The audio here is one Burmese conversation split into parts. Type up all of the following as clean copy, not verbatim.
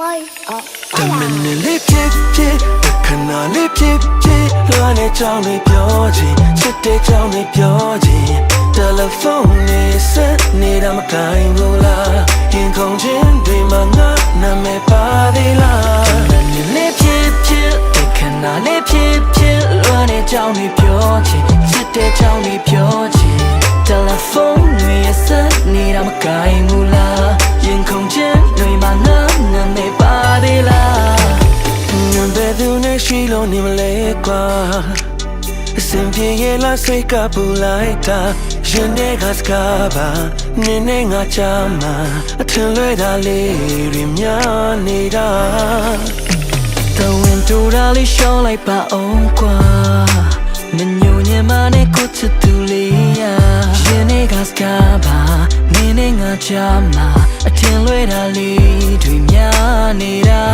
boy တမန်လေးဖြစ်ဖြစ်ခဏလေးဖြစ်ဖြစ်လွမ်းနေကြောင်းလေးပြောချင်ချစ်တဲ့ကြောင်းလေးပြောချင်တယ်လီဖုန်းနဲ့ဆက်နေတာမကိုင်ဘူးလားရင်ခုန်ခြင်းတွေမှာငါနာမည်ပါသေးလားတမန်လေးဖြစ်ဖြစ်ခဏလေးဖြစ်ဖြစ်လွမ်းနေကြောင်းလေးပြောချင်ချစ်တဲ့ကြောင်းလေးပြောချင်တယ်လီဖုန်းနဲ့ဆက်နေတာမကိုင်ဘူးလားရင်ခုန်ခြင်းတွေမှာငါနာမည်ပါသေးလားငါဘယ်သူနဲ့ရှိလို့နေမလဲကွာအစင်ပြေရဲ့လားစိတ်ကပူလိုက်တာရင်ထဲကစကားပါနင်းနဲ့ငါချမှာအထင်လွဲတာလေးတွေများနေတာတဝင်းတူတာလေးရှောင်းလိုက်ပါအောင်ကွာမညိုညင်မနဲ့ကိုချစ်သူလေးရရင်ထဲကစကားပါနင်းနဲ့ငါချမှာအထင်လွဲတာလေးတွေများနေတာ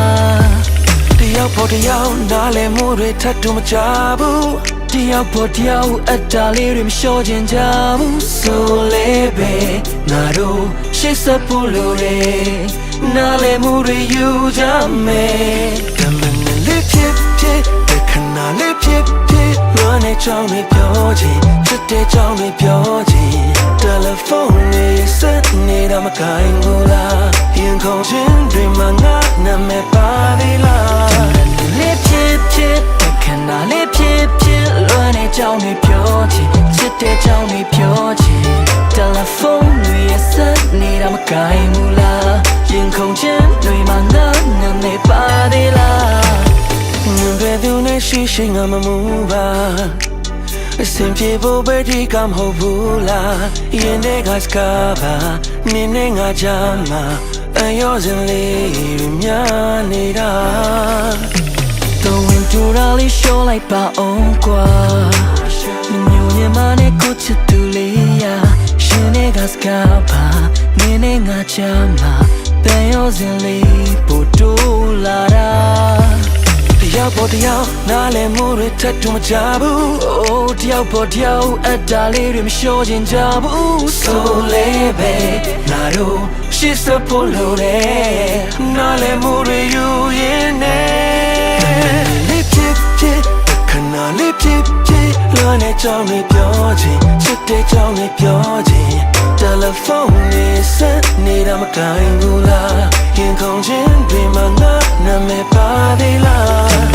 တယောက်ပေါ်တယောက်နားလည်မှုတွေထပ်တူမကြဘူးတယောက်ပေါ်တယောက်အတားလေးတွေမလျှော့ချင်ကြဘူးဆိုလေပဲငါတို့ရှေ့ဆက်ဖို့လိုတယ်နားလည်မှုတွေယူကြမယ်တမန်လေးဖြစ်ဖြစ်ခဏလေးဖြစ်ဖြစ်လွမ်းနေကြောင်းလေးပြောချင်ချစ်တဲ့ကြောင်းလေးပြောချင်တယ်လီဖုန်းနဲ့ဆက်နေတာမကိုင်ဘူးလားရင်ခုန်ခြင်းတွေမှာငါနာမည်ပါသေးလားတမန်လေးဖြစ်ဖြစ်ခဏလေးဖြစ်ဖြစ်လွမ်းနေကြောင်းလေးပြောချင်ချစ်တဲ့ကြောင်းလေးပြောချင်တယ်လီဖုန်းနဲ့ဆက်နေတာမကိုင်ဘူးလားရင်ခုန်ခြင်းတွေမှာငါနာမည်ပါသေးလားငါဘယ်သူနဲ့ရှိငါမမူပါအစင်ပြေဖို့ပဲဒီကမဟုတ်ဘူးလားရင်ထဲကစကားပါနင်းနဲ့ငါချမှာအယောစင်လေးများနေတာတော့ဝင်တူတာလေးရှောင်းလိုက်ပါအောင်ကွာမညိုညင်မနဲ့ကိုချစ်သူလေးရရှင်ထဲကစကားပါနင်းနဲ့ငါချမှာအယောစင်လေးပို့တိုးလာတာတယောက်ပေါ်တယောက်နားလည်မှုတွေထပ်တူမကြဘူးအိုးတယောက်ပေါ်တယောက်အတားလေးတွေမလျှော့ချင်ကြဘူးဆိုလေပဲငါတို့ရှေ့ဆက်ဖို့လိုတယ်နားလည်မှုတွေယူရင်နဲ့လေးဖြစ်ဖြစ်ခဏလေးဖြစ်ဖြစ်လွမ်းနေကြောင်းလေးပြောချင်ချစ်တဲ့ကြောင်းလေးပြောချင်တယ်လီဖုန်းနဲ့ဆက်နေတာမကိုင်ဘူးလားရင်ခုန်ခြင်းတွေမှာငါနာမည်ပါသေးလား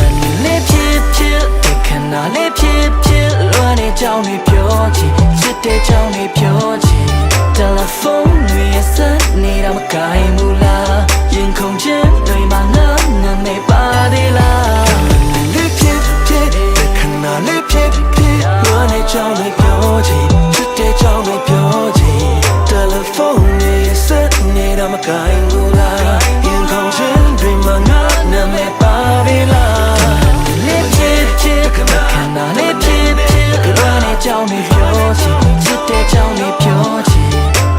လေးဖြစ်ဖြစ်ခဏလေးဖြစ်ဖြစ်လွမ်းနေကြောင်းလေးပြောချင်ချစ်တဲ့ကြောင်းလေးပြောချင်တယ်လီဖုန်းနဲ့ဆက်နေတာမကိုင်ဘူးလားရင်ခုန်ခြင်းတွေမှာငါနာမည်ပါသေးလားလေးဖြစ်ဖြစ်ခဏလေးဖြစ်ဖြစ်လွမ်းနေကြောင်းလေးပြောချင်ချစ်တဲ့ကြောင်းလေးပြောချင်တယ်လီဖုန်းနဲ့ဆက်နေတာမကိုင်ဘူးလားရင်ခုန်ခြင်းတွေမှာငါနာမည်ပါသေးလားလေးဖြစ်ဖြစ်ခဏလေးဖြစ်ဖြစ်လွမ်းနေကြောင်းလေးပြောချင်ချစ်တဲ့ကြောင်းလေးပြောချင်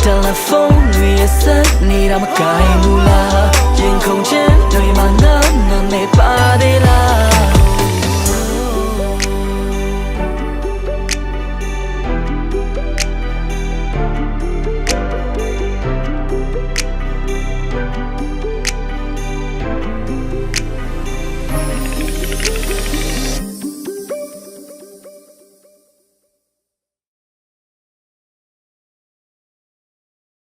တယ်လီဖုန်းနဲ့ဆက်နေတာမကိုင်ဘူးလားရင်ခုန်ခြင်းတွေမှာငါနာမည်ပါသေးလား